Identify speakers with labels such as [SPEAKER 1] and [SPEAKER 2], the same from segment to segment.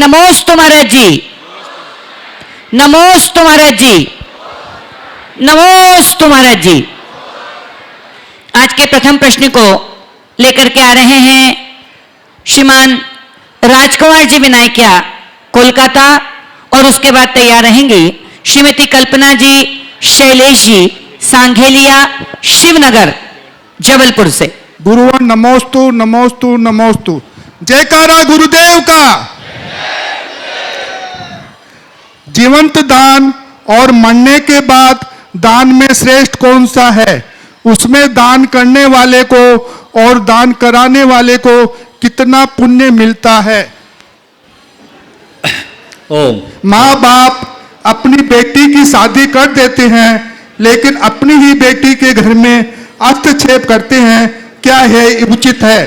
[SPEAKER 1] नमोस्तु महाराज जी, नमोस्तु महाराज जी, नमोस्तु महाराज जी। आज के प्रथम प्रश्न को लेकर के आ रहे हैं श्रीमान राजकुमार जी विनायकिया कोलकाता, और उसके बाद तैयार रहेंगी श्रीमती कल्पना जी शैलेश जी सांघेलिया शिवनगर जबलपुर से।
[SPEAKER 2] गुरुवन नमोस्तु नमोस्तु नमोस्तु। जयकारा गुरुदेव का। जीवंत दान और मरने के बाद दान में श्रेष्ठ कौन सा है? उसमें दान करने वाले को और दान कराने वाले को कितना पुण्य मिलता है?
[SPEAKER 3] ओम।
[SPEAKER 2] माँ बाप अपनी बेटी की शादी कर देते हैं, लेकिन अपनी ही बेटी के घर में हस्तक्षेप करते हैं, क्या यह उचित है?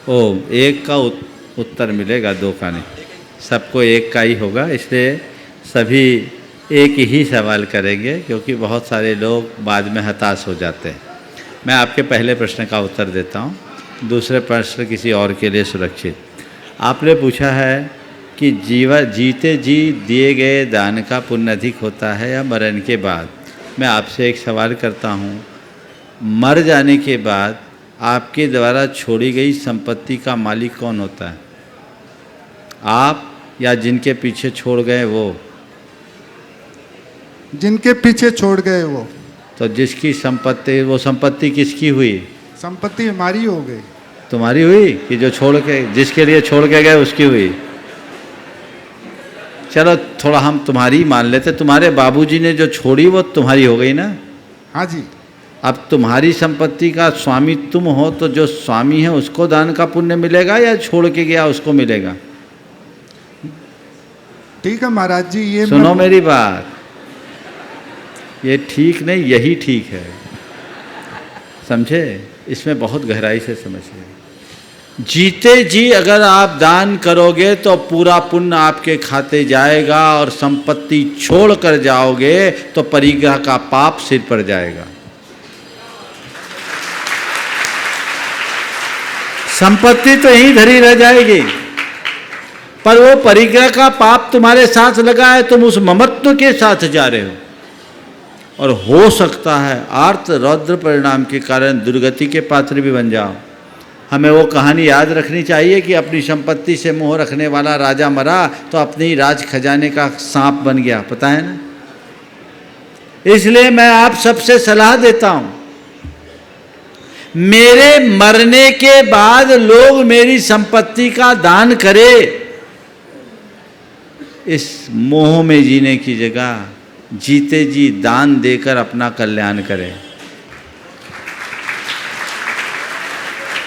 [SPEAKER 3] ओम। एक का उत्तर मिलेगा, दो का नहीं। सबको एक का ही होगा, इसलिए सभी एक ही सवाल करेंगे, क्योंकि बहुत सारे लोग बाद में हताश हो जाते हैं। मैं आपके पहले प्रश्न का उत्तर देता हूँ, दूसरे प्रश्न किसी और के लिए सुरक्षित। आपने पूछा है कि जीते जी दिए गए दान का पुण्य अधिक होता है या मरण के बाद। मैं आपसे एक सवाल करता हूँ, मर जाने के बाद आपके द्वारा छोड़ी गई संपत्ति का मालिक कौन होता है? आप या जिनके पीछे छोड़ गए वो?
[SPEAKER 2] जिनके पीछे छोड़ गए वो।
[SPEAKER 3] तो जिसकी संपत्ति, वो संपत्ति किसकी हुई?
[SPEAKER 2] संपत्ति हमारी हो गई।
[SPEAKER 3] तुम्हारी हुई कि जो छोड़ के, जिसके लिए छोड़ के गए उसकी हुई? चलो थोड़ा हम तुम्हारी मान लेते, तुम्हारे बाबूजी ने जो छोड़ी वो तुम्हारी हो गई ना?
[SPEAKER 2] हाँ जी।
[SPEAKER 3] अब तुम्हारी संपत्ति का स्वामी तुम हो, तो जो स्वामी है उसको दान का पुण्य मिलेगा या छोड़ के गया उसको मिलेगा?
[SPEAKER 2] ठीक है महाराज जी, ये
[SPEAKER 3] सुनो मेरी बात, ये ठीक नहीं, यही ठीक है, समझे? इसमें बहुत गहराई से समझिए। जीते जी अगर आप दान करोगे तो पूरा पुण्य आपके खाते जाएगा, और संपत्ति छोड़ कर जाओगे तो परिग्रह का पाप सिर पर जाएगा। संपत्ति तो यहीं धरी रह जाएगी, पर वो परिग्रह का पाप तुम्हारे साथ लगा है, तुम उस ममत्व के साथ जा रहे हो, और हो सकता है आर्त रौद्र परिणाम के कारण दुर्गति के पात्र भी बन जाओ। हमें वो कहानी याद रखनी चाहिए कि अपनी संपत्ति से मोह रखने वाला राजा मरा तो अपनी राज खजाने का सांप बन गया, पता है ना? इसलिए मैं आप सबसे सलाह देता हूं, मेरे मरने के बाद लोग मेरी संपत्ति का दान करें, इस मोह में जीने की जगह जीते जी दान देकर अपना कल्याण करें।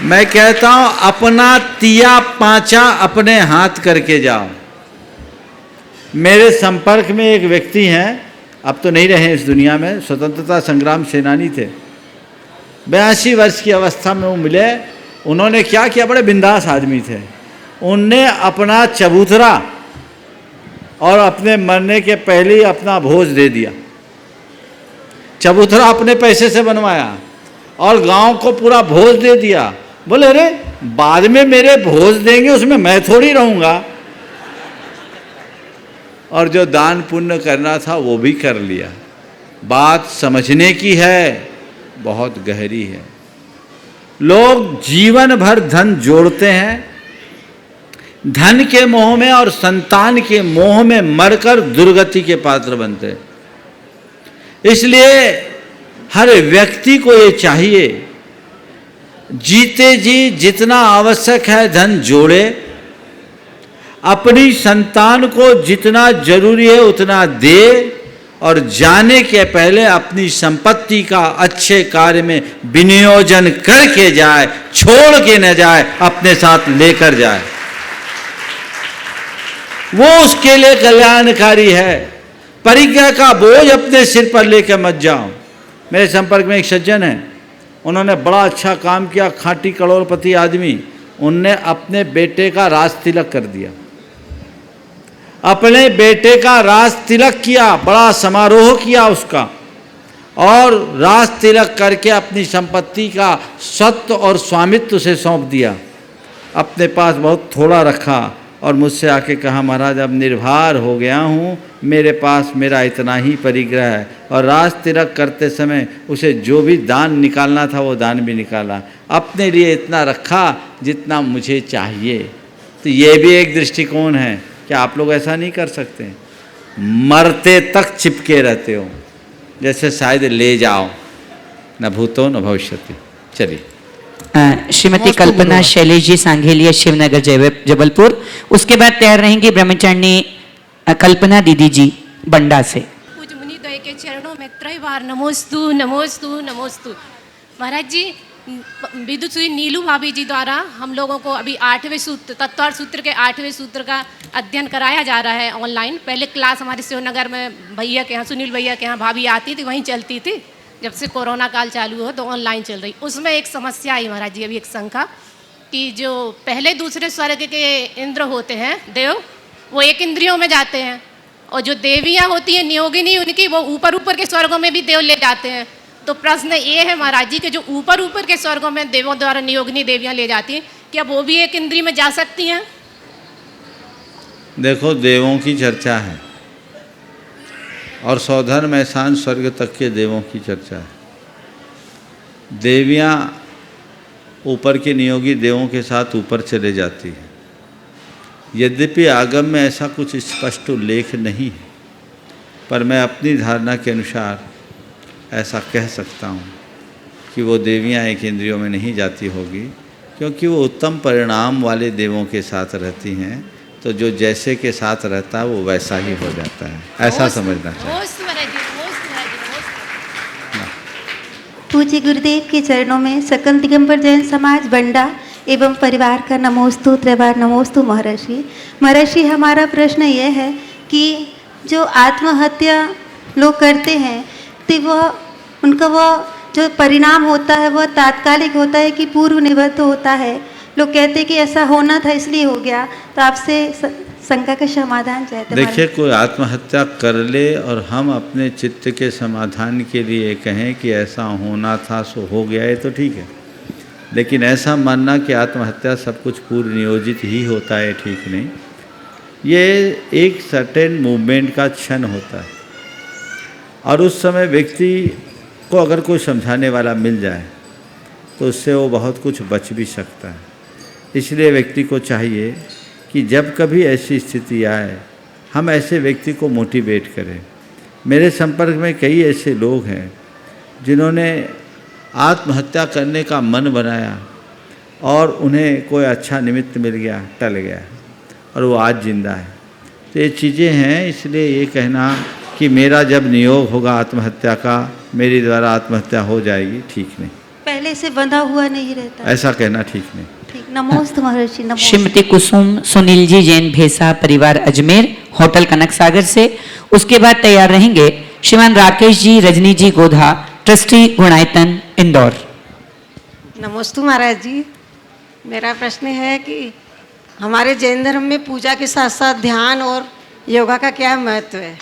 [SPEAKER 3] मैं कहता हूं, अपना तिया पांचा अपने हाथ करके जाओ। मेरे संपर्क में एक व्यक्ति हैं, अब तो नहीं रहे इस दुनिया में, स्वतंत्रता संग्राम सेनानी थे। 82 वर्ष की अवस्था में वो मिले। उन्होंने क्या किया, बड़े बिंदास आदमी थे। उनने अपना चबूतरा और अपने मरने के पहले ही अपना भोज दे दिया। चबूतरा अपने पैसे से बनवाया और गांव को पूरा भोज दे दिया। बोले अरे बाद में मेरे भोज देंगे, उसमें मैं थोड़ी रहूँगा। और जो दान पुण्य करना था वो भी कर लिया। बात समझने की है, बहुत गहरी है। लोग जीवन भर धन जोड़ते हैं, धन के मोह में और संतान के मोह में मरकर दुर्गति के पात्र बनते हैं। इसलिए हर व्यक्ति को ये चाहिए, जीते जी जितना आवश्यक है धन जोड़े, अपनी संतान को जितना जरूरी है उतना दे, और जाने के पहले अपनी संपत्ति का अच्छे कार्य में विनियोजन करके जाए, छोड़ के न जाए, अपने साथ लेकर जाए। वो उसके लिए कल्याणकारी है। परिग्रह का बोझ अपने सिर पर लेकर मत जाओ। मेरे संपर्क में एक सज्जन है, उन्होंने बड़ा अच्छा काम किया, खाटी करोड़पति आदमी। उनने अपने बेटे का राज तिलक कर दिया, अपने बेटे का राज तिलक किया, बड़ा समारोह किया उसका, और राज तिलक करके अपनी संपत्ति का स्वत्व और स्वामित्व से सौंप दिया। अपने पास बहुत थोड़ा रखा और मुझसे आके कहा महाराज अब निर्भर हो गया हूँ, मेरे पास मेरा इतना ही परिग्रह है। और राज तिलक करते समय उसे जो भी दान निकालना था वो दान भी निकाला, अपने लिए इतना रखा जितना मुझे चाहिए। तो ये भी एक दृष्टिकोण है। क्या आप लोग ऐसा नहीं कर सकते? मरते तक चिपके रहते हो, जैसे शायद ले जाओ, न भूतो न भविष्यति। चलिए।
[SPEAKER 1] श्रीमती कल्पना शैलेश जी सांघेलिया शिवनगर जबलपुर, उसके बाद तैयार रहेंगी ब्रह्मचारिणी कल्पना दीदी जी बंडा से।
[SPEAKER 4] पूज्य मुनिद्वय के चरणों में त्रैवार नमोस्तु नमोस्तु नमोस्तु। महाराज जी, विदुषी नीलू भाभी जी द्वारा हम लोगों को अभी 8वें सूत्र, तत्वार्थ सूत्र के 8वें सूत्र का अध्ययन कराया जा रहा है ऑनलाइन। पहले क्लास हमारे शिवनगर में भैया के यहाँ, सुनील भैया के यहाँ भाभी आती थी, वहीं चलती थी। जब से कोरोना काल चालू हो तो ऑनलाइन चल रही। उसमें एक समस्या आई महाराज जी, अभी एक शंका कि जो पहले दूसरे स्वर्ग के इंद्र होते हैं देव, वो एक इंद्रियों में जाते हैं, और जो देवियाँ होती हैं नियोगिनी उनकी, वो ऊपर ऊपर के स्वर्गों में भी देव ले जाते हैं। तो प्रश्न ये है महाराज जी कि जो ऊपर ऊपर के स्वर्गों में देवों द्वारा नियोगिनी देवियाँ ले जाती हैं, क्या वो भी एक इंद्रिय में जा सकती हैं?
[SPEAKER 3] देखो, देवों की चर्चा है और सौधर्म एहसान स्वर्ग तक के देवों की चर्चा है। देवियाँ ऊपर के नियोगी देवों के साथ ऊपर चले जाती हैं। यद्यपि आगम में ऐसा कुछ स्पष्ट उल्लेख नहीं है, पर मैं अपनी धारणा के अनुसार ऐसा कह सकता हूँ कि वो देवियाँ एक इंद्रियों में नहीं जाती होगी, क्योंकि वो उत्तम परिणाम वाले देवों के साथ रहती हैं। तो जो जैसे के साथ रहता है वो वैसा ही हो जाता है, ऐसा समझना चाहिए।
[SPEAKER 5] पूज्य गुरुदेव के चरणों में सकल दिगंबर जैन समाज बंडा एवं परिवार का नमोस्तु त्रैवार नमोस्तु महर्षि। महर्षि, हमारा प्रश्न यह है कि जो आत्महत्या लोग करते हैं तो वह उनका जो परिणाम होता है वह तात्कालिक होता है कि पूर्व निबद्ध होता है? लोग कहते हैं कि ऐसा होना था इसलिए हो गया। तो आपसे शंका का समाधान चाहते हैं।
[SPEAKER 3] देखिए, कोई आत्महत्या कर ले और हम अपने चित्त के समाधान के लिए कहें कि ऐसा होना था सो हो गया, ये तो ठीक है। लेकिन ऐसा मानना कि आत्महत्या सब कुछ पूर्व नियोजित ही होता है, ठीक नहीं। ये एक सर्टेन मूवमेंट का क्षण होता है, और उस समय व्यक्ति को अगर कोई समझाने वाला मिल जाए तो उससे वो बहुत कुछ बच भी सकता है। इसलिए व्यक्ति को चाहिए कि जब कभी ऐसी स्थिति आए हम ऐसे व्यक्ति को मोटिवेट करें। मेरे संपर्क में कई ऐसे लोग हैं जिन्होंने आत्महत्या करने का मन बनाया और उन्हें कोई अच्छा निमित्त मिल गया, टल गया, और वो आज जिंदा है। तो ये चीज़ें हैं। इसलिए ये कहना कि मेरा जब नियोग होगा आत्महत्या का, मेरे द्वारा आत्महत्या हो जाएगी, ठीक नहीं।
[SPEAKER 5] पहले से बंधा हुआ नहीं रहता,
[SPEAKER 3] ऐसा कहना ठीक नहीं।
[SPEAKER 5] ठीक। नमोस्तु महर्षि, नमोस्तु।
[SPEAKER 1] श्रीमती कुसुम सुनील जी जैन भेसा परिवार अजमेर होटल कनक सागर से, उसके बाद तैयार रहेंगे श्रीमान राकेश जी रजनी जी गोधा ट्रस्टी गुणायतन इंदौर।
[SPEAKER 6] नमोस्तु महाराज जी, मेरा प्रश्न है कि हमारे जैन धर्म में पूजा के साथ साथ ध्यान और योगा का क्या महत्व है?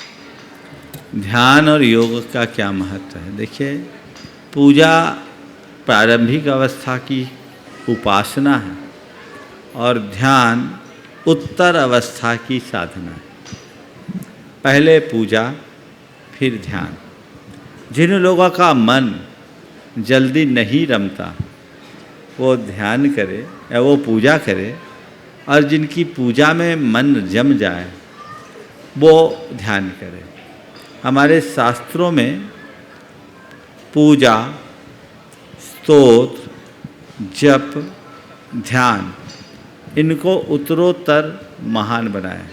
[SPEAKER 3] ध्यान और योग का क्या महत्व है? देखिए, पूजा प्रारंभिक अवस्था की उपासना है और ध्यान उत्तर अवस्था की साधना है। पहले पूजा फिर ध्यान। जिन लोगों का मन जल्दी नहीं रमता वो ध्यान करे या वो पूजा करे, और जिनकी पूजा में मन जम जाए वो ध्यान करे। हमारे शास्त्रों में पूजा, स्तोत्र, जप, ध्यान, इनको उत्तरोत्तर महान बनाया।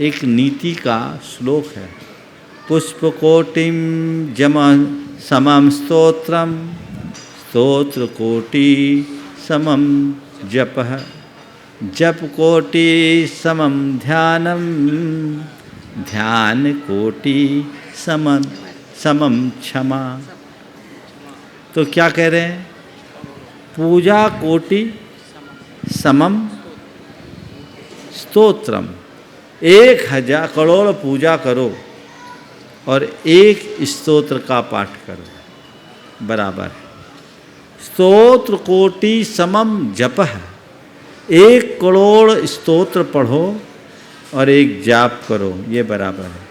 [SPEAKER 3] एक नीति का श्लोक है, पुष्पकोटिम जम समम स्तोत्रम स्तोत्रकोटि समम जपः जपकोटि समम ध्यानम ध्यानकोटि समम क्षमा। तो क्या कह रहे हैं? पूजा कोटि समम स्तोत्रम, 1000 करोड़ पूजा करो और एक स्तोत्र का पाठ करो, बराबर है। स्तोत्र कोटि समम जपः, 1 करोड़ स्तोत्र पढ़ो और 1 जाप करो, ये बराबर है।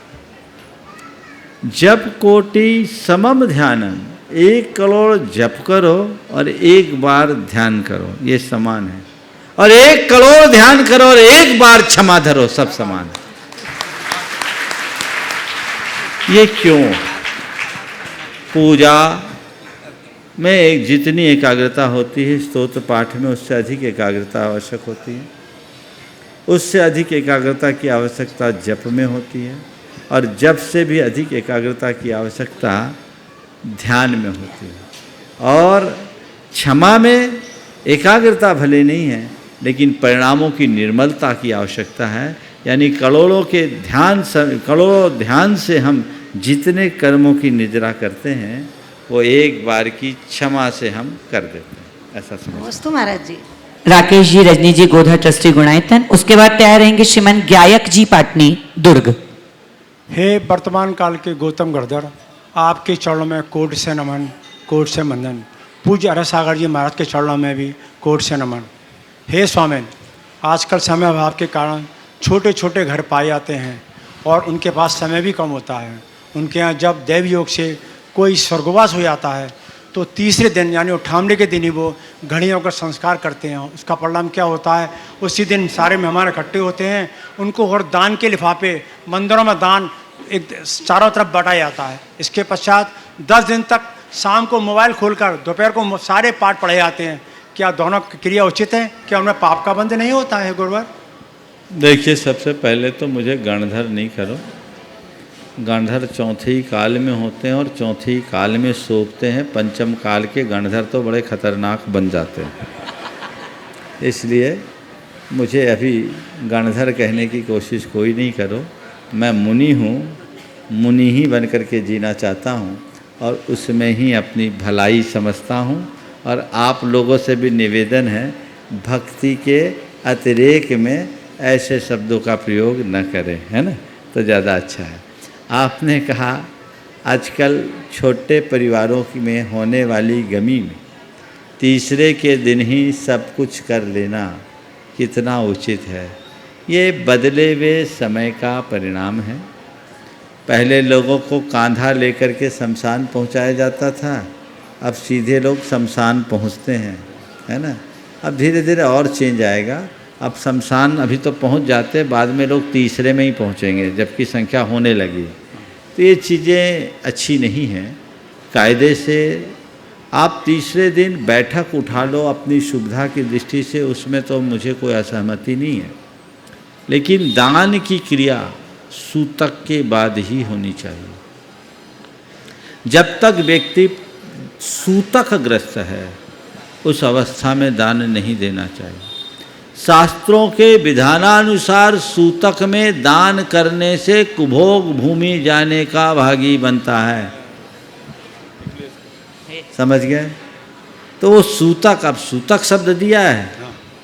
[SPEAKER 3] जप कोटि समम ध्यानम, 1 करोड़ जप करो और 1 बार ध्यान करो, ये समान है। और 1 करोड़ ध्यान करो और 1 बार क्षमा धरो, सब समान है। ये क्यों? पूजा में एक जितनी एकाग्रता होती है स्तोत्र पाठ में, उससे अधिक एकाग्रता आवश्यक होती है। उससे अधिक एकाग्रता की आवश्यकता जप में होती है, और जप से भी अधिक एकाग्रता की आवश्यकता ध्यान में होती है। और क्षमा में एकाग्रता भले नहीं है, लेकिन परिणामों की निर्मलता की आवश्यकता है। यानी करोड़ों ध्यान से हम जितने कर्मों की निजरा करते हैं वो 1 बार की क्षमा से हम कर देते हैं, ऐसा समझ।
[SPEAKER 6] नमस्ते महाराज जी।
[SPEAKER 1] राकेश जी, रजनी जी गोधा ट्रस्टी गुणायतन, उसके बाद तैयार रहेंगे श्रीमान गायक जी पाटनी दुर्ग।
[SPEAKER 7] हे वर्तमान काल के गौतम गढ़धर, आपके चरणों में कोट से नमन, कोट से वंदन। पूज्य अरस सागर जी महाराज के चरणों में भी कोट से नमन। हे स्वामिन, आजकल समय अभाव के कारण छोटे छोटे घर पाए जाते हैं और उनके पास समय भी कम होता है। उनके यहाँ जब दैव योग से कोई स्वर्गवास हो जाता है तो तीसरे दिन यानी उठावने के दिन ही वो घड़ियों का संस्कार करते हैं। उसका परिणाम क्या होता है? उसी दिन सारे मेहमान इकट्ठे होते हैं, उनको और दान के लिफाफे मंदिरों में दान एक चारों तरफ बांटा जाता है। इसके पश्चात 10 दिन तक शाम को मोबाइल खोलकर दोपहर को सारे पाठ पढ़े जाते हैं। क्या दोनों क्रिया उचित है? क्या उनमें पाप का बंध नहीं होता है गुरुवर?
[SPEAKER 3] देखिए, सबसे पहले तो मुझे गणधर नहीं करो। गणधर चौथे ही काल में होते हैं और चौथे ही काल में सोपते हैं। पंचम काल के गणधर तो बड़े खतरनाक बन जाते हैं, इसलिए मुझे अभी गणधर कहने की कोशिश कोई नहीं करो। मैं मुनि हूँ, मुनि ही बन कर के जीना चाहता हूँ और उसमें ही अपनी भलाई समझता हूँ। और आप लोगों से भी निवेदन है, भक्ति के अतिरेक में ऐसे शब्दों का प्रयोग न करें, है ना, तो ज़्यादा अच्छा है। आपने कहा आजकल छोटे परिवारों में होने वाली गमी में तीसरे के दिन ही सब कुछ कर लेना कितना उचित है। ये बदले हुए समय का परिणाम है। पहले लोगों को कांधा लेकर के शमशान पहुंचाया जाता था, अब सीधे लोग शमशान पहुंचते हैं, है ना। अब धीरे धीरे और चेंज आएगा। अब शमशान अभी तो पहुंच जाते, बाद में लोग तीसरे में ही पहुंचेंगे जबकि संख्या होने लगी। तो ये चीज़ें अच्छी नहीं हैं। कायदे से आप तीसरे दिन बैठक उठा लो अपनी सुविधा की दृष्टि से, उसमें तो मुझे कोई असहमति नहीं है। लेकिन दान की क्रिया सूतक के बाद ही होनी चाहिए। जब तक व्यक्ति सूतक ग्रस्त है उस अवस्था में दान नहीं देना चाहिए। शास्त्रों के विधानानुसार सूतक में दान करने से कुभोग भूमि जाने का भागी बनता है। समझ गए? तो वो सूतक, अब सूतक शब्द दिया है,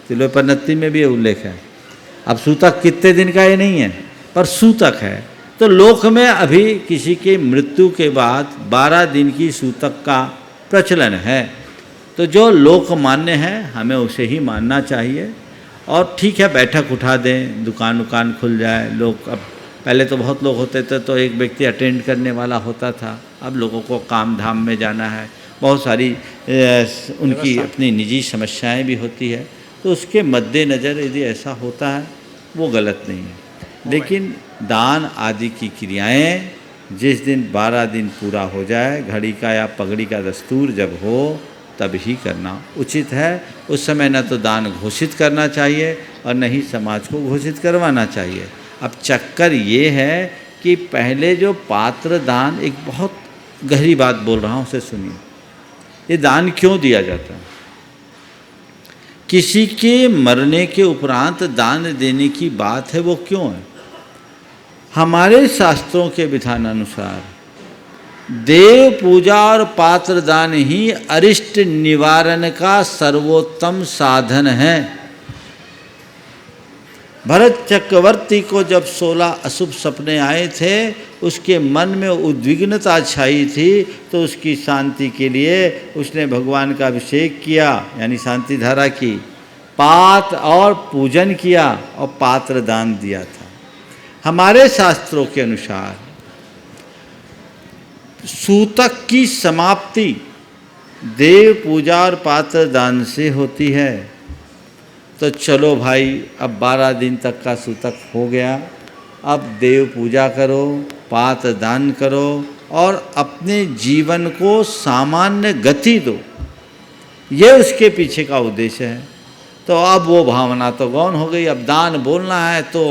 [SPEAKER 3] तिलोपनत्ति में भी उल्लेख है। अब सूतक कितने दिन का ये नहीं है, पर सूतक है। तो लोक में अभी किसी की मृत्यु के बाद 12 दिन की सूतक का प्रचलन है। तो जो लोक मान्य है हमें उसे ही मानना चाहिए। और ठीक है, बैठक उठा दें, दुकान उकान खुल जाए। लोग अब पहले तो बहुत लोग होते थे तो एक व्यक्ति अटेंड करने वाला होता था। अब लोगों को काम धाम में जाना है, बहुत सारी उनकी अपनी निजी समस्याएं भी होती है। तो उसके मद्देनज़र यदि ऐसा होता है वो गलत नहीं है। लेकिन दान आदि की क्रियाएं जिस दिन 12 दिन पूरा हो जाए, घड़ी का या पगड़ी का दस्तूर जब हो तब ही करना उचित है। उस समय न तो दान घोषित करना चाहिए और न ही समाज को घोषित करवाना चाहिए। अब चक्कर ये है कि पहले जो पात्र दान, एक बहुत गहरी बात बोल रहा हूँ, उसे सुनिए। ये दान क्यों दिया जाता है? किसी के मरने के उपरांत दान देने की बात है, वो क्यों है? हमारे शास्त्रों के विधानानुसार देव पूजा और पात्र दान ही अरिष्ट निवारण का सर्वोत्तम साधन है। भरत चक्रवर्ती को जब 16 अशुभ सपने आए थे, उसके मन में उद्विग्नता छाई थी, तो उसकी शांति के लिए उसने भगवान का अभिषेक किया, यानी शांति धारा की। पात्र और पूजन किया और पात्र दान दिया था। हमारे शास्त्रों के अनुसार सूतक की समाप्ति देव पूजा और पात्र दान से होती है। तो चलो भाई, अब 12 दिन तक का सूतक हो गया, अब देव पूजा करो, पात्र दान करो और अपने जीवन को सामान्य गति दो, ये उसके पीछे का उद्देश्य है। तो अब वो भावना तो गौण हो गई। अब दान बोलना है तो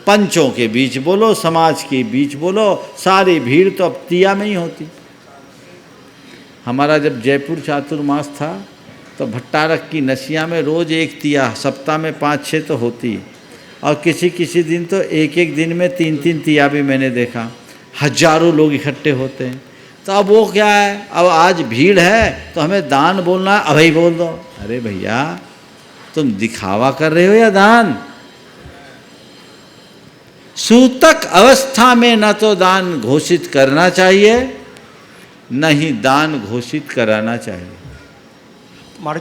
[SPEAKER 3] पंचों के बीच बोलो, समाज के बीच बोलो, सारी भीड़ तो अब तिया में ही होती। हमारा जब जयपुर चातुर्मास था तो भट्टारक की नसिया में रोज़ एक तिया, सप्ताह में 5-6 तो होती, और किसी किसी दिन तो एक एक दिन में 3-3 तिया भी मैंने देखा। हजारों लोग इकट्ठे होते हैं। तो अब वो क्या है, अब आज भीड़ है तो हमें दान बोलना है, अभी बोल दो। अरे भैया, तुम दिखावा कर रहे हो या दान? सूतक अवस्था में न तो दान घोषित करना चाहिए, न ही दान घोषित कराना चाहिए।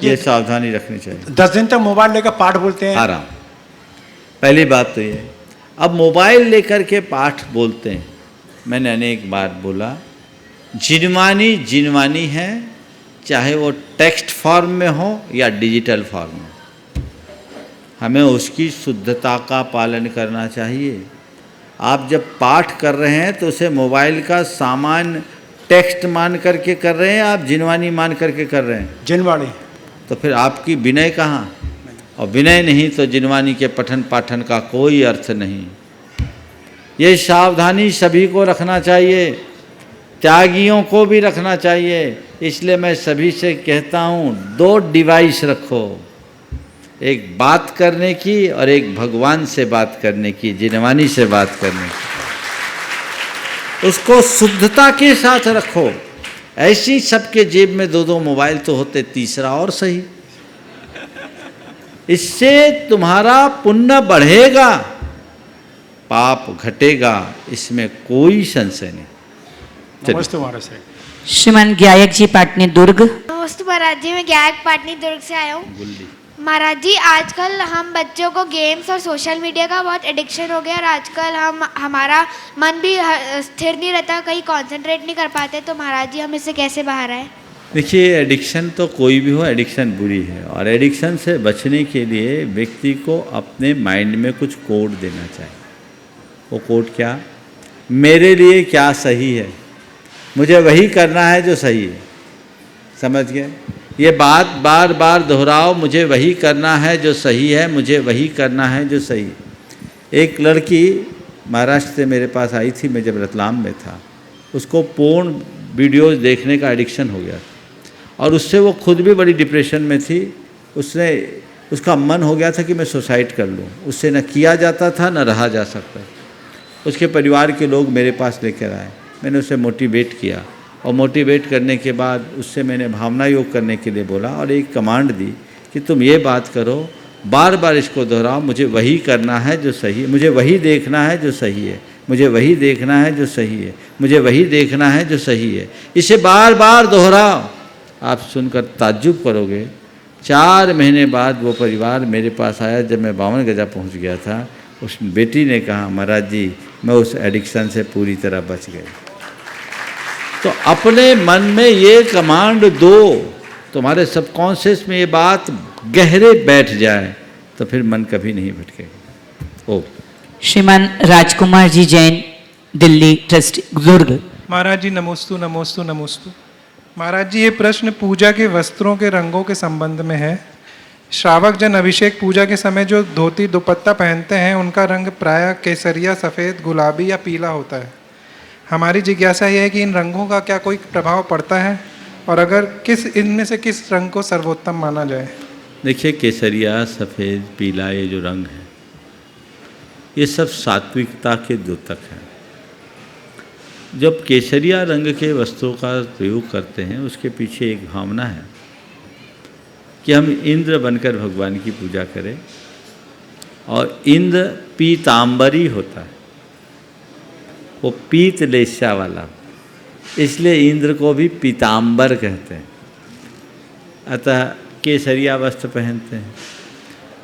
[SPEAKER 3] ये सावधानी रखनी चाहिए।
[SPEAKER 7] 10 दिन तक मोबाइल लेकर पाठ बोलते हैं।
[SPEAKER 3] आराम, पहली बात तो ये। अब मोबाइल लेकर के पाठ बोलते हैं, मैंने अनेक बार बोला, जिनवानी जिनवानी है, चाहे वो टेक्स्ट फॉर्म में हो या डिजिटल फॉर्म में, हमें उसकी शुद्धता का पालन करना चाहिए। आप जब पाठ कर रहे हैं तो उसे मोबाइल का सामान्य टेक्स्ट मान करके कर रहे हैं, आप जिनवानी मान करके कर रहे हैं।
[SPEAKER 7] जिनवाणी।
[SPEAKER 3] तो फिर आपकी विनय कहाँ? और विनय नहीं तो जिनवानी के पठन पाठन का कोई अर्थ नहीं। ये सावधानी सभी को रखना चाहिए, त्यागियों को भी रखना चाहिए। इसलिए मैं सभी से कहता हूँ, 2 डिवाइस रखो, एक बात करने की और एक भगवान से बात करने की, जिनवानी से बात करने की। उसको शुद्धता के साथ रखो। ऐसी सबके जेब में 2-2 मोबाइल तो होते, तीसरा और सही। इससे तुम्हारा पुण्य बढ़ेगा, पाप घटेगा, इसमें कोई संशय नहीं।
[SPEAKER 7] नमस्ते महाराज।
[SPEAKER 1] श्रीमान गायक जी पाटनी दुर्ग।
[SPEAKER 8] नमस्ते महाराज जी, मैं गायक पाटनी दुर्ग से आया हूँ। महाराज जी, आजकल हम बच्चों को गेम्स और सोशल मीडिया का बहुत एडिक्शन हो गया, और आजकल हमारा मन भी स्थिर नहीं रहता, कहीं कंसंट्रेट नहीं कर पाते। तो महाराज जी, हम इससे कैसे बाहर आए?
[SPEAKER 3] देखिए, एडिक्शन तो कोई भी हो, एडिक्शन बुरी है, और एडिक्शन से बचने के लिए व्यक्ति को अपने माइंड में कुछ कोड देना चाहिए। वो कोड क्या? मेरे लिए क्या सही है, मुझे वही करना है जो सही है। समझ गए? ये बात बार बार दोहराओ, मुझे वही करना है जो सही है, मुझे वही करना है जो सही है। एक लड़की महाराष्ट्र से मेरे पास आई थी, मैं जब रतलाम में था। उसको पोर्न वीडियोज़ देखने का एडिक्शन हो गया और उससे वो खुद भी बड़ी डिप्रेशन में थी। उसका मन हो गया था कि मैं सुसाइड कर लूँ। उससे न किया जाता था न रहा जा सकता। उसके परिवार के लोग मेरे पास लेकर आए, मैंने उसे मोटिवेट किया, और मोटिवेट करने के बाद उससे मैंने भावना योग करने के लिए बोला और एक कमांड दी कि तुम ये बात करो, बार बार इसको दोहराओ, मुझे वही करना है जो सही है, मुझे वही देखना है जो सही है, मुझे वही देखना है जो सही है, मुझे वही देखना है जो सही है। इसे बार बार दोहराओ। आप सुनकर ताज्जुब करोगे, 4 महीने बाद वो परिवार मेरे पास आया। जब मैं 52 गजा पहुँच गया था, उस बेटी ने कहा, महाराज जी, मैं उस एडिक्शन से पूरी तरह बच गई। तो अपने मन में ये कमांड दो, तुम्हारे सबकॉन्शियस में ये बात गहरे बैठ जाए, तो फिर मन कभी नहीं भटकेगा। ओ
[SPEAKER 1] श्रीमान राजकुमार जी जैन, दिल्ली ट्रस्टी दुर्ग।
[SPEAKER 9] महाराज जी नमोस्तु नमोस्तु नमोस्तु। महाराज जी, ये प्रश्न पूजा के वस्त्रों के रंगों के संबंध में है। श्रावक जन अभिषेक पूजा के समय जो धोती दुपट्टा पहनते हैं, उनका रंग प्रायः केसरिया, सफ़ेद, गुलाबी या पीला होता है। हमारी जिज्ञासा यह है कि इन रंगों का क्या कोई प्रभाव पड़ता है, और अगर इनमें से किस रंग को सर्वोत्तम माना जाए?
[SPEAKER 3] देखिए, केसरिया, सफ़ेद, पीला, ये जो रंग है, ये सब सात्विकता के द्योतक हैं। जब केसरिया रंग के वस्त्रों का प्रयोग करते हैं, उसके पीछे एक भावना है कि हम इंद्र बनकर भगवान की पूजा करें, और इंद्र पीतांबरी होता है, वो पीत लेस्या वाला, इसलिए इंद्र को भी पीतांबर कहते हैं। अतः केसरिया वस्त्र पहनते हैं।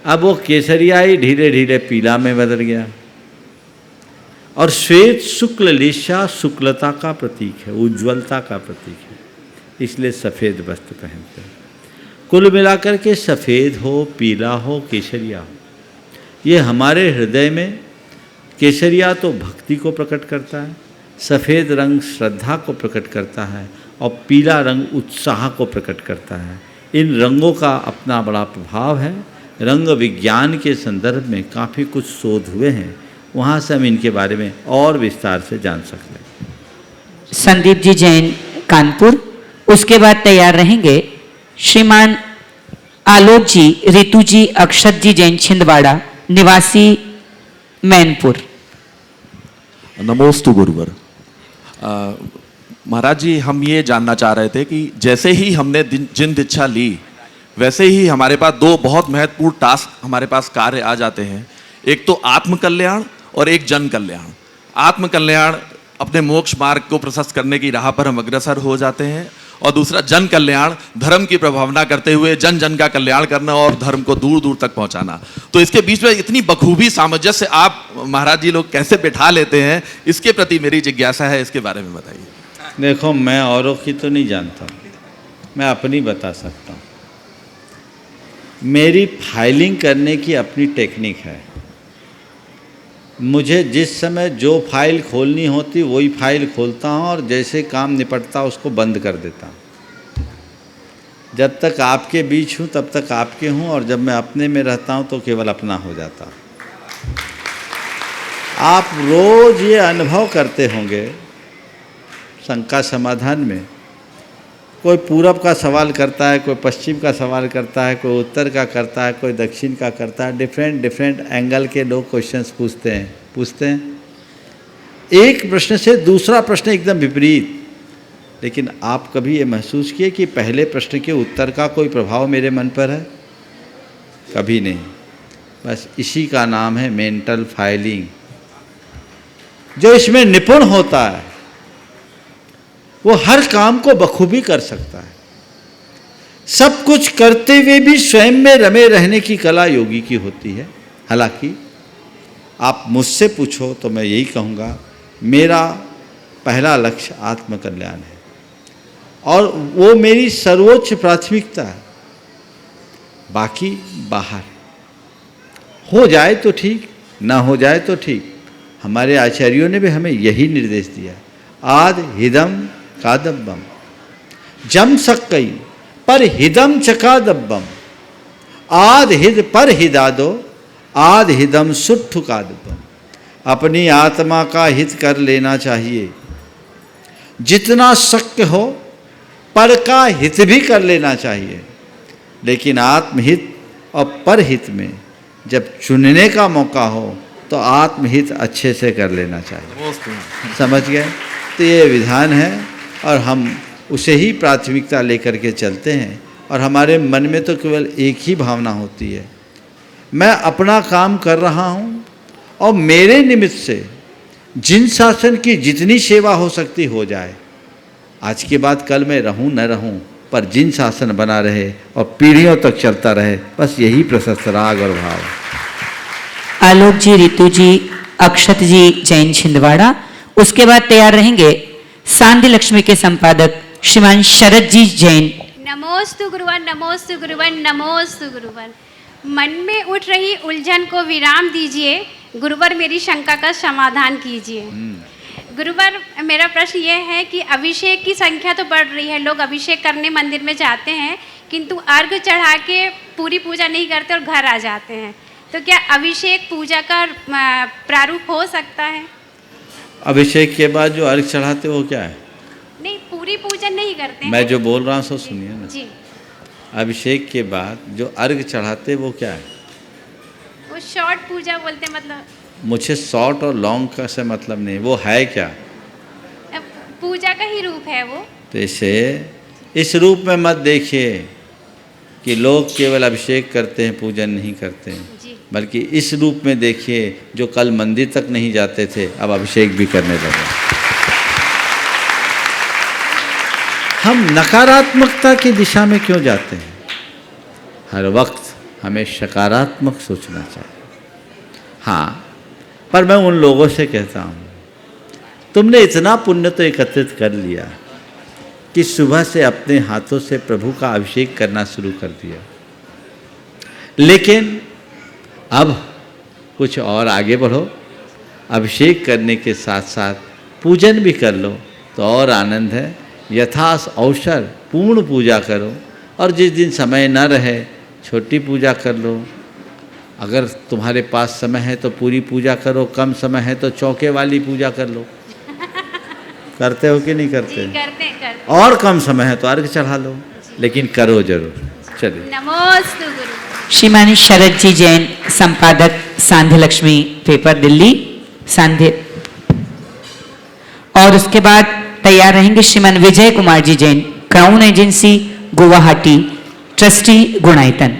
[SPEAKER 3] अब वो केसरिया ही धीरे धीरे पीला में बदल गया। और श्वेत शुक्ल लिशा शुक्लता का प्रतीक है, उज्ज्वलता का प्रतीक है, इसलिए सफ़ेद वस्त्र पहनते हैं। कुल मिलाकर के सफ़ेद हो, पीला हो, केसरिया हो, ये हमारे हृदय में, केसरिया तो भक्ति को प्रकट करता है, सफ़ेद रंग श्रद्धा को प्रकट करता है, और पीला रंग उत्साह को प्रकट करता है। इन रंगों का अपना बड़ा प्रभाव है। रंग विज्ञान के संदर्भ में काफ़ी कुछ शोध हुए हैं, वहाँ से हम इनके बारे में और विस्तार से जान सकते हैं।
[SPEAKER 1] संदीप जी जैन कानपुर, उसके बाद तैयार रहेंगे श्रीमान आलोक जी, रितु जी, अक्षत जी जैन छिंदवाड़ा, निवासी मैनपुर।
[SPEAKER 10] नमोस्तु गुरुवर। महाराज जी, हम ये जानना चाह रहे थे कि जैसे ही हमने जिन दीक्षा ली, वैसे ही हमारे पास दो बहुत महत्वपूर्ण टास्क हमारे पास कार्य आ जाते हैं। एक तो आत्म कल्याण और एक जन कल्याण। आत्म कल्याण, अपने मोक्ष मार्ग को प्रशस्त करने की राह पर हम अग्रसर हो जाते हैं, और दूसरा जन कल्याण, धर्म की प्रभावना करते हुए जन जन का कल्याण करना और धर्म को दूर दूर तक पहुंचाना। तो इसके बीच में इतनी बखूबी सामंजस्य आप महाराज जी लोग कैसे बैठा लेते हैं, इसके प्रति मेरी जिज्ञासा है, इसके बारे में बताइए।
[SPEAKER 3] देखो, मैं औरों की तो नहीं जानता, मैं अपनी बता सकता हूँ। मेरी फाइलिंग करने की अपनी टेक्निक है। मुझे जिस समय जो फाइल खोलनी होती वही फाइल खोलता हूँ, और जैसे काम निपटता उसको बंद कर देता हूँ। जब तक आपके बीच हूँ तब तक आपके हूँ, और जब मैं अपने में रहता हूँ तो केवल अपना हो जाता हूँ। आप रोज़ ये अनुभव करते होंगे शंका समाधान में, कोई पूरब का सवाल करता है, कोई पश्चिम का सवाल करता है, कोई उत्तर का करता है, कोई दक्षिण का करता है। डिफरेंट एंगल के लोग क्वेश्चंस पूछते हैं। एक प्रश्न से दूसरा प्रश्न एकदम विपरीत। लेकिन आप कभी ये महसूस किए कि पहले प्रश्न के उत्तर का कोई प्रभाव मेरे मन पर है? कभी नहीं। बस इसी का नाम है मेंटल फाइलिंग। जो इसमें निपुण होता है वो हर काम को बखूबी कर सकता है। सब कुछ करते हुए भी स्वयं में रमे रहने की कला योगी की होती है। हालांकि आप मुझसे पूछो तो मैं यही कहूँगा, मेरा पहला लक्ष्य आत्मकल्याण है, और वो मेरी सर्वोच्च प्राथमिकता है। बाकी बाहर हो जाए तो ठीक, ना हो जाए तो ठीक। हमारे आचार्यों ने भी हमें यही निर्देश दिया, आद हिदम कादब्बम जम सक्कई पर हिदम चकादब्बम, आद हिद पर हिदादो आद हिदम सुट्ठु कादब्बम। अपनी आत्मा का हित कर लेना चाहिए, जितना शक्य हो पर का हित भी कर लेना चाहिए। लेकिन आत्महित और परहित में जब चुनने का मौका हो तो आत्महित अच्छे से कर लेना चाहिए। समझ गए? तो ये विधान है, और हम उसे ही प्राथमिकता लेकर के चलते हैं। और हमारे मन में तो केवल एक ही भावना होती है, मैं अपना काम कर रहा हूँ, और मेरे निमित्त से जिन शासन की जितनी सेवा हो सकती हो जाए। आज के बाद कल मैं रहूँ न रहूँ, पर जिन शासन बना रहे और पीढ़ियों तक चलता रहे, बस यही प्रशस्त राग और भाव है।
[SPEAKER 1] आलोक जी, रितु जी, अक्षत जी जैन छिंदवाड़ा, उसके बाद तैयार रहेंगे सांध्य लक्ष्मी के संपादक श्रीमान शरद जी जैन।
[SPEAKER 11] नमोस्तु गुरुवन, नमोस्तु गुरुवन, नमोस्तु गुरुवन। मन में उठ रही उलझन को विराम दीजिए गुरुवर, मेरी शंका का समाधान कीजिए। गुरुवर, मेरा प्रश्न ये है कि अभिषेक की संख्या तो बढ़ रही है, लोग अभिषेक करने मंदिर में जाते हैं, किंतु अर्घ चढ़ा के पूरी पूजा नहीं करते और घर आ जाते हैं। तो क्या अभिषेक पूजा का प्रारूप हो सकता है?
[SPEAKER 3] अभिषेक के बाद जो अर्घ चढ़ाते वो क्या है?
[SPEAKER 11] नहीं, पूरी पूजा नहीं करते हैं।
[SPEAKER 3] मैं जो बोल रहा हूँ सो सुनिए ना
[SPEAKER 11] जी।
[SPEAKER 3] अभिषेक के बाद जो अर्घ चढ़ाते वो क्या है?
[SPEAKER 11] वो शॉर्ट पूजा बोलते हैं। मतलब
[SPEAKER 3] मुझे शॉर्ट और लॉन्ग का से मतलब नहीं, वो है क्या?
[SPEAKER 11] पूजा का ही रूप है वो।
[SPEAKER 3] तो इसे इस रूप में मत देखिए कि लोग केवल अभिषेक करते हैं, पूजन नहीं करते हैं, बल्कि इस रूप में देखिए जो कल मंदिर तक नहीं जाते थे अब अभिषेक भी करने लगे। हम नकारात्मकता की दिशा में क्यों जाते हैं? हर वक्त हमें सकारात्मक सोचना चाहिए। हाँ, पर मैं उन लोगों से कहता हूँ, तुमने इतना पुण्य तो एकत्रित कर लिया कि सुबह से अपने हाथों से प्रभु का अभिषेक करना शुरू कर दिया, लेकिन अब कुछ और आगे बढ़ो, अभिषेक करने के साथ साथ पूजन भी कर लो तो और आनंद है। यथा अवसर पूर्ण पूजा करो, और जिस दिन समय न रहे छोटी पूजा कर लो। अगर तुम्हारे पास समय है तो पूरी पूजा करो, कम समय है तो चौके वाली पूजा कर लो। करते हो कि नहीं करते?
[SPEAKER 11] करते।
[SPEAKER 3] और कम समय है तो अर्घ चढ़ा लो, लेकिन करो जरूर। चलिए।
[SPEAKER 11] नमोस्तु गुरु।
[SPEAKER 1] श्रीमान शरद जी जैन, संपादक सांध्य लक्ष्मी पेपर, दिल्ली सांध्य। और उसके बाद तैयार रहेंगे श्रीमान Vijay Kumar ji Jain, crown agency Guwahati, trustee Gunayatan.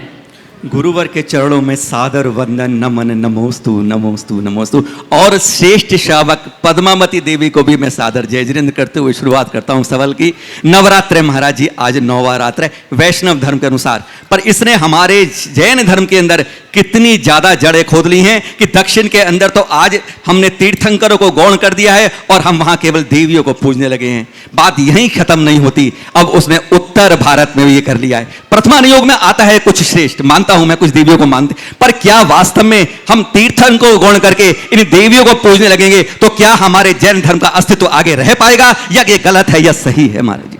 [SPEAKER 12] गुरुवर के चरणों में सादर वंदन, नमन, नमोस्तु नमोस्तु नमोस्तु। और श्रेष्ठ श्रावक पद्मावती देवी को भी मैं सादर जय जिनेंद्र करते हुए शुरुआत करता हूं सवाल की। नवरात्र महाराज जी, आज 9वां रात्र है वैष्णव धर्म के अनुसार, पर इसने हमारे जैन धर्म के अंदर कितनी ज्यादा जड़ें खोद ली हैं कि दक्षिण के अंदर तो आज हमने तीर्थंकरों को गौण कर दिया है और हम वहां केवल देवियों को पूजने लगे हैं। बात यहीं खत्म नहीं होती, अब उसने उत्तर भारत में भी ये कर लिया है। प्रथमा नियोग में आता है कुछ श्रेष्ठ, मानता हूं मैं कुछ देवियों को मानते, पर क्या वास्तव में हम तीर्थन को गौण करके इन देवियों को पूजने लगेंगे तो क्या हमारे जैन धर्म का अस्तित्व आगे रह पाएगा, या ये गलत है या सही है महाराज जी?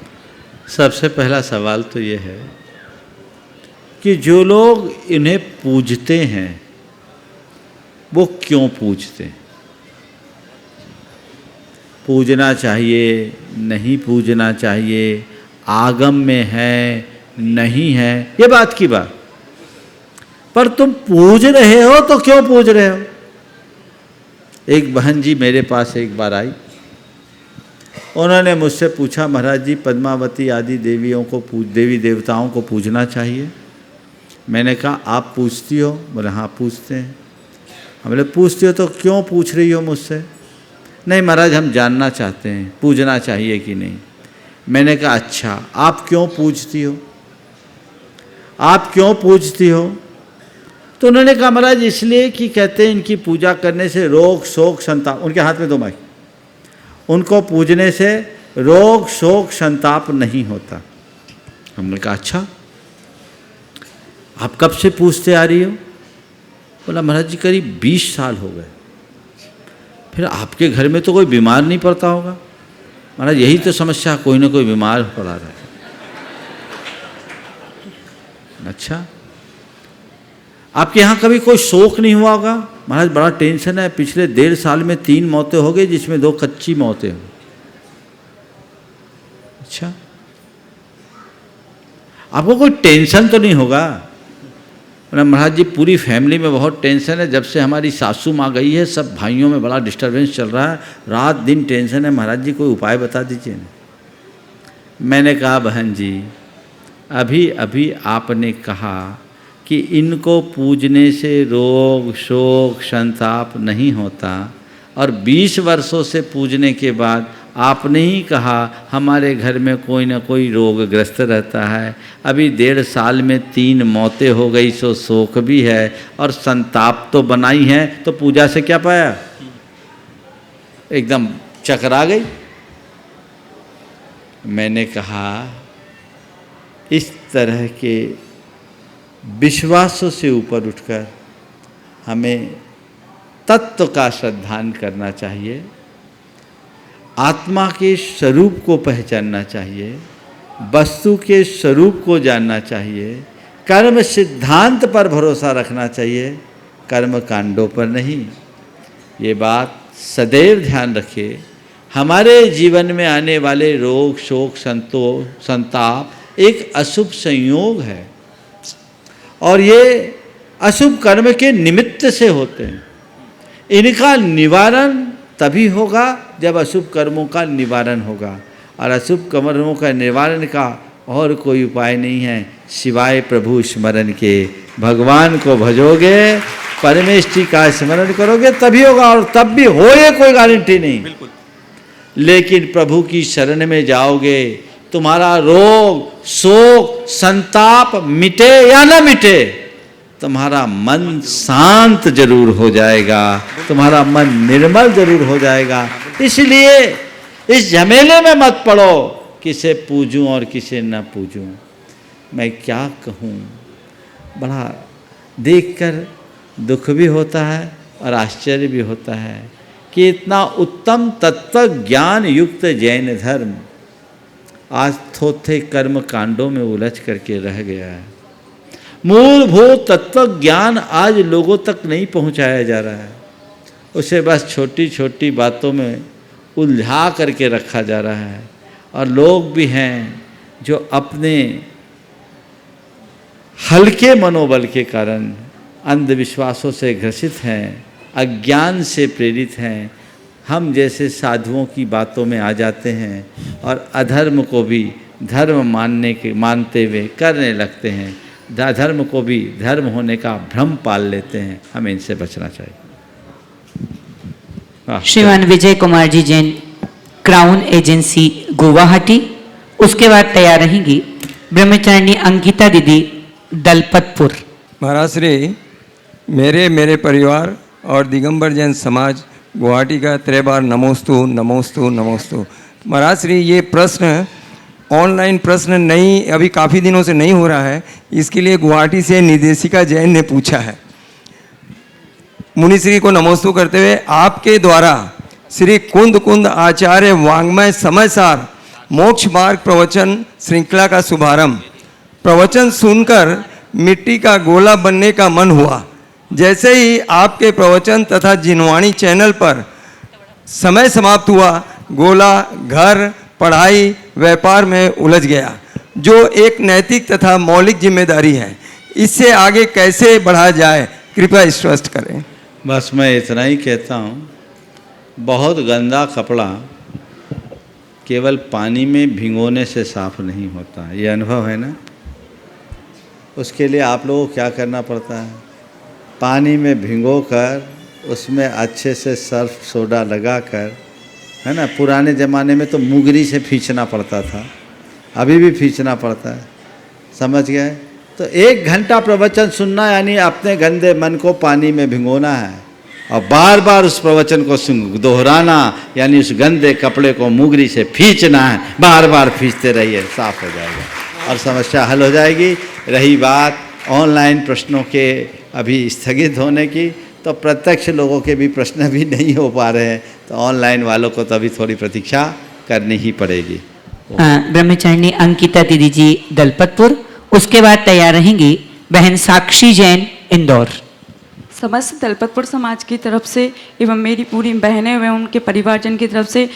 [SPEAKER 3] सबसे पहला सवाल तो ये है कि जो लोग इन्हें पूजते हैं वो क्यों पूजते हैं? पूजना चाहिए, नहीं पूजना चाहिए, आगम में है, नहीं है, ये बात की बात। पर तुम पूज रहे हो तो क्यों पूज रहे हो? एक बहन जी मेरे पास एक बार आई, उन्होंने मुझसे पूछा, महाराज जी पद्मावती आदि देवियों को देवी देवताओं को पूजना चाहिए। मैंने कहा आप पूछती हो? बोले हाँ पूछते हैं। हम बोले पूछती हो तो क्यों पूछ रही हो मुझसे? नहीं महाराज हम जानना चाहते हैं पूजना चाहिए कि नहीं। मैंने कहा अच्छा आप क्यों पूछती हो, आप क्यों पूछती हो? तो उन्होंने कहा महाराज इसलिए कि कहते हैं इनकी पूजा करने से रोग शोक संताप, उनके हाथ में दो माइक, उनको पूजने से रोग शोक संताप नहीं होता। हमने कहा अच्छा आप कब से पूछते आ रही हो? बोला महाराज जी करीब 20 साल हो गए। फिर आपके घर में तो कोई बीमार नहीं पड़ता होगा? महाराज यही तो समस्या, कोई ना कोई बीमार पड़ा रहा है। अच्छा आपके यहाँ कभी कोई शोक नहीं हुआ होगा? महाराज बड़ा टेंशन है, पिछले 1.5 साल में 3 मौतें हो गई जिसमें 2 कच्ची मौतें हो। अच्छा आपको कोई टेंशन तो नहीं होगा? महाराज जी पूरी फैमिली में बहुत टेंशन है, जब से हमारी सासू माँ गई है सब भाइयों में बड़ा डिस्टरबेंस चल रहा है, रात दिन टेंशन है, महाराज जी कोई उपाय बता दीजिए ना। मैंने कहा बहन जी अभी अभी आपने कहा कि इनको पूजने से रोग शोक संताप नहीं होता, और 20 वर्षों से पूजने के बाद आपने ही कहा हमारे घर में कोई ना कोई रोगग्रस्त रहता है। अभी 1.5 साल में 3 मौतें हो गई, सो शोक भी है और संताप तो बनाई है, तो पूजा से क्या पाया? एकदम चकरा गई। मैंने कहा इस तरह के विश्वासों से ऊपर उठकर हमें तत्व का श्रद्धान करना चाहिए, आत्मा के स्वरूप को पहचानना चाहिए, वस्तु के स्वरूप को जानना चाहिए, कर्म सिद्धांत पर भरोसा रखना चाहिए, कर्म कांडों पर नहीं। ये बात सदैव ध्यान रखिए। हमारे जीवन में आने वाले रोग शोक संताप एक अशुभ संयोग है, और ये अशुभ कर्म के निमित्त से होते हैं। इनका निवारण तभी होगा जब अशुभ कर्मों का निवारण होगा, और अशुभ कर्मों का निवारण का और कोई उपाय नहीं है सिवाय प्रभु स्मरण के। भगवान को भजोगे, परमेष्टि का स्मरण करोगे तभी होगा, और तब भी हो ये कोई गारंटी नहीं।
[SPEAKER 12] बिल्कुल।
[SPEAKER 3] लेकिन प्रभु की शरण में जाओगे, तुम्हारा रोग शोक संताप मिटे या न मिटे, तुम्हारा मन शांत जरूर हो जाएगा, तुम्हारा मन निर्मल जरूर हो जाएगा। इसलिए इस झमेले में मत पड़ो, किसे पूजूं और किसे न पूजूं। मैं क्या कहूँ, बड़ा देखकर दुख भी होता है और आश्चर्य भी होता है कि इतना उत्तम तत्व ज्ञान युक्त जैन धर्म आज थोथे कर्म कांडों में उलझ करके रह गया है। मूलभूत तत्व ज्ञान आज लोगों तक नहीं पहुंचाया जा रहा है, उसे बस छोटी छोटी बातों में उलझा करके रखा जा रहा है। और लोग भी हैं जो अपने हल्के मनोबल के कारण अंधविश्वासों से ग्रसित हैं, अज्ञान से प्रेरित हैं, हम जैसे साधुओं की बातों में आ जाते हैं और अधर्म को भी धर्म मानते हुए करने लगते हैं, अधर्म को भी धर्म होने का भ्रम पाल लेते हैं। हमें इनसे बचना चाहिए।
[SPEAKER 1] श्रीमान विजय कुमार जी जैन, क्राउन एजेंसी गुवाहाटी। उसके बाद तैयार रहेंगी ब्रह्मचारिणी अंकिता दीदी दलपतपुर।
[SPEAKER 13] महाराज श्री, मेरे परिवार और दिगंबर जैन समाज गुवाहाटी का 3 बार नमोस्तु नमोस्तु नमोस्तु। महाराज श्री, ये प्रश्न ऑनलाइन प्रश्न नहीं, अभी काफ़ी दिनों से नहीं हो रहा है, इसके लिए गुवाहाटी से निर्देशिका जैन ने पूछा है। मुनिश्री को नमोस्तु करते हुए आपके द्वारा श्री कुंद आचार्य वाङ्मय समयसार मोक्ष मार्ग प्रवचन श्रृंखला का शुभारंभ, प्रवचन सुनकर मिट्टी का गोला बनने का मन हुआ। जैसे ही आपके प्रवचन तथा जिनवाणी चैनल पर समय समाप्त हुआ, गोला घर, पढ़ाई, व्यापार में उलझ गया, जो एक नैतिक तथा मौलिक जिम्मेदारी है। इससे आगे कैसे बढ़ा जाए, कृपया स्पष्ट करें।
[SPEAKER 3] बस मैं इतना ही कहता हूँ, बहुत गंदा कपड़ा केवल पानी में भिगोने से साफ नहीं होता, ये अनुभव है ना। उसके लिए आप लोगों को क्या करना पड़ता है, पानी में भिगोकर उसमें अच्छे से सर्फ सोडा लगाकर, है ना। पुराने ज़माने में तो मुगरी से खींचना पड़ता था, अभी भी खींचना पड़ता है, समझ गए। तो 1 घंटा प्रवचन सुनना यानी अपने गंदे मन को पानी में भिगोना है और बार बार उस प्रवचन को दोहराना यानी उस गंदे कपड़े को मुगरी से खींचना है, बार बार खींचते रहिए, साफ हो जाएगा और समस्या हल हो जाएगी। रही बात ऑनलाइन प्रश्नों के अभी स्थगित होने की, तो प्रत्यक्ष लोगों के भी प्रश्न भी नहीं हो पा रहे हैं, तो ऑनलाइन वालों को तो अभी थोड़ी प्रतीक्षा करनी ही पड़ेगी।
[SPEAKER 1] ब्रह्मचारिणी अंकिता दीदी जी दलपतपुर। उसके बाद तैयार रहेंगी बहन साक्षी जैन इंदौर।
[SPEAKER 14] समस्त दलपतपुर समाज की तरफ से एवं मेरी पूरी बहनें एवं उनके परिवारजन की तरफ से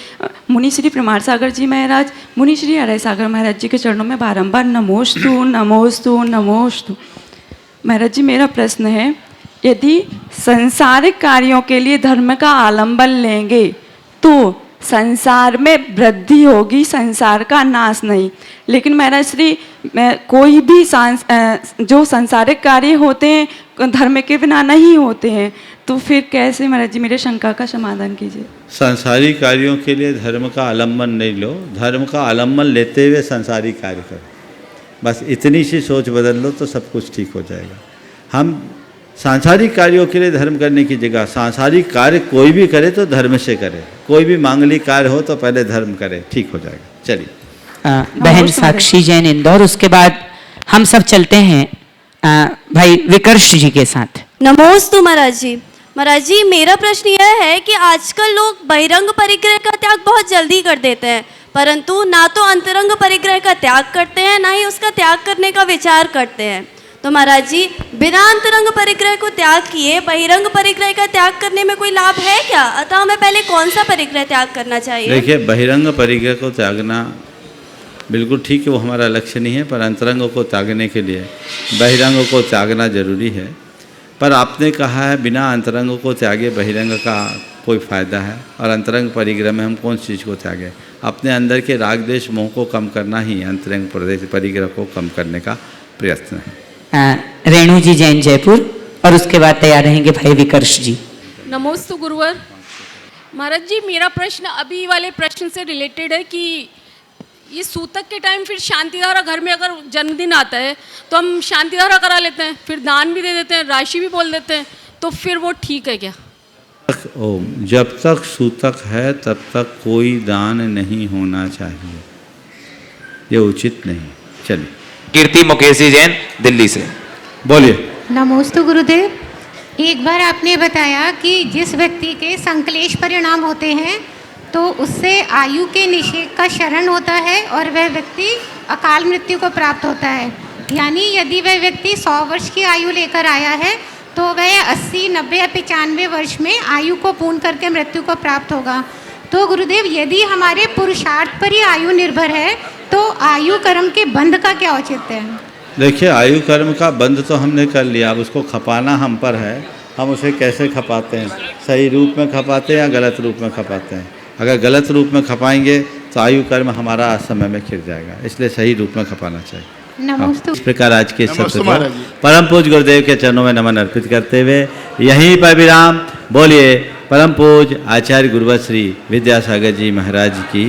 [SPEAKER 14] मुनि श्री प्रमाण सागर जी महाराज, मुनि श्री अरय सागर महाराज जी के चरणों में बारंबार नमोस्तु नमोस्तु नमोस्तु। महाराज जी, मेरा प्रश्न है, यदि सांसारिक कार्यों के लिए धर्म का आलंबन लेंगे तो संसार में वृद्धि होगी, संसार का नाश नहीं। लेकिन महाराज श्री, कोई भी जो सांसारिक कार्य होते हैं धर्म के बिना नहीं होते हैं, तो फिर कैसे महाराज जी मेरे शंका का समाधान कीजिए।
[SPEAKER 3] सांसारिक कार्यों के लिए धर्म का आलम्बन नहीं लो, धर्म का आलम्बन लेते हुए सांसारिक कार्य करो। बस इतनी सी सोच बदल लो तो सब कुछ ठीक हो जाएगा। हम सांसारिक कार्यों के लिए धर्म करने की जगह सांसारिक कार्य कोई भी करे तो धर्म से करे, कोई भी मांगलिक कार्य हो तो पहले धर्म करे, ठीक हो जाएगा। चलिए
[SPEAKER 1] बहन साक्षी जैन इंदौर। उसके बाद हम सब चलते हैं भाई विकर्ष जी के साथ।
[SPEAKER 15] नमोस्तु महाराज जी। महाराज जी, मेरा प्रश्न यह है कि आजकल लोग बहिरंग परिग्रह का त्याग बहुत जल्दी कर देते हैं, परंतु ना तो अंतरंग परिग्रह का त्याग करते हैं, ना ही उसका त्याग करने का विचार करते हैं। तो महाराज जी, बिना अंतरंग परिग्रह को त्याग किए बहिरंग परिग्रह का त्याग करने में कोई लाभ है क्या? अतः हमें पहले कौन सा परिग्रह त्याग करना चाहिए?
[SPEAKER 3] देखिए, बहिरंग परिग्रह को त्यागना बिल्कुल ठीक है, वो हमारा लक्ष्य नहीं है, पर अंतरंग को त्यागने के लिए बहिरंग को त्यागना जरूरी है। पर आपने कहा है बिना अंतरंग को त्यागे बहिरंग का कोई फ़ायदा है, और अंतरंग परिग्रह में हम कौन सी चीज़ को त्यागें? अपने अंदर के राग द्वेष मोह को कम करना ही अंतरंग परिग्रह को कम करने का प्रयत्न है।
[SPEAKER 1] रेणु जी जैन जयपुर। और उसके बाद तैयार रहेंगे भाई विकर्ष जी।
[SPEAKER 16] नमोस्तु गुरुवर। महाराज जी, मेरा प्रश्न अभी वाले प्रश्न से रिलेटेड है कि ये सूतक के टाइम फिर शांतिधारा घर में अगर जन्मदिन आता है तो हम शांतिधारा करा लेते हैं, फिर दान भी दे देते हैं, राशि भी बोल देते हैं, तो फिर वो ठीक है क्या?
[SPEAKER 3] ओम, जब तक सूतक है तब तक कोई दान नहीं होना चाहिए, ये उचित नहीं। चलिए।
[SPEAKER 17] कीर्ति मुकेशी जैन दिल्ली से,
[SPEAKER 3] बोलिए।
[SPEAKER 18] नमोस्तु गुरुदेव। एक बार आपने बताया कि जिस व्यक्ति के संक्लेश परिणाम होते हैं तो उससे आयु के निषेध का शरण होता है और वह व्यक्ति अकाल मृत्यु को प्राप्त होता है। यानी यदि वह व्यक्ति 100 वर्ष की आयु लेकर आया है तो वह 80, 90 या 95 वर्ष में आयु को पूर्ण करके मृत्यु को प्राप्त होगा। तो गुरुदेव, यदि हमारे पुरुषार्थ पर ही आयु निर्भर है तो आयु कर्म के बंध का क्या औचित्य है?
[SPEAKER 3] देखिए, आयु कर्म का बंध तो हमने कर लिया, अब उसको खपाना हम पर है। हम उसे कैसे खपाते हैं, सही रूप में खपाते हैं या गलत रूप में खपाते हैं? अगर गलत रूप में खपाएंगे तो आयु कर्म हमारा समय में खिर जाएगा, इसलिए सही रूप में खपाना चाहिए।
[SPEAKER 18] नमस्ते।
[SPEAKER 3] इस प्रकार आज के सत्र को परम पूज्य गुरुदेव के चरणों में नमन अर्पित करते हुए यहीं पर विराम। बोलिए परम पूज्य आचार्य गुरुवर श्री विद्यासागर जी महाराज की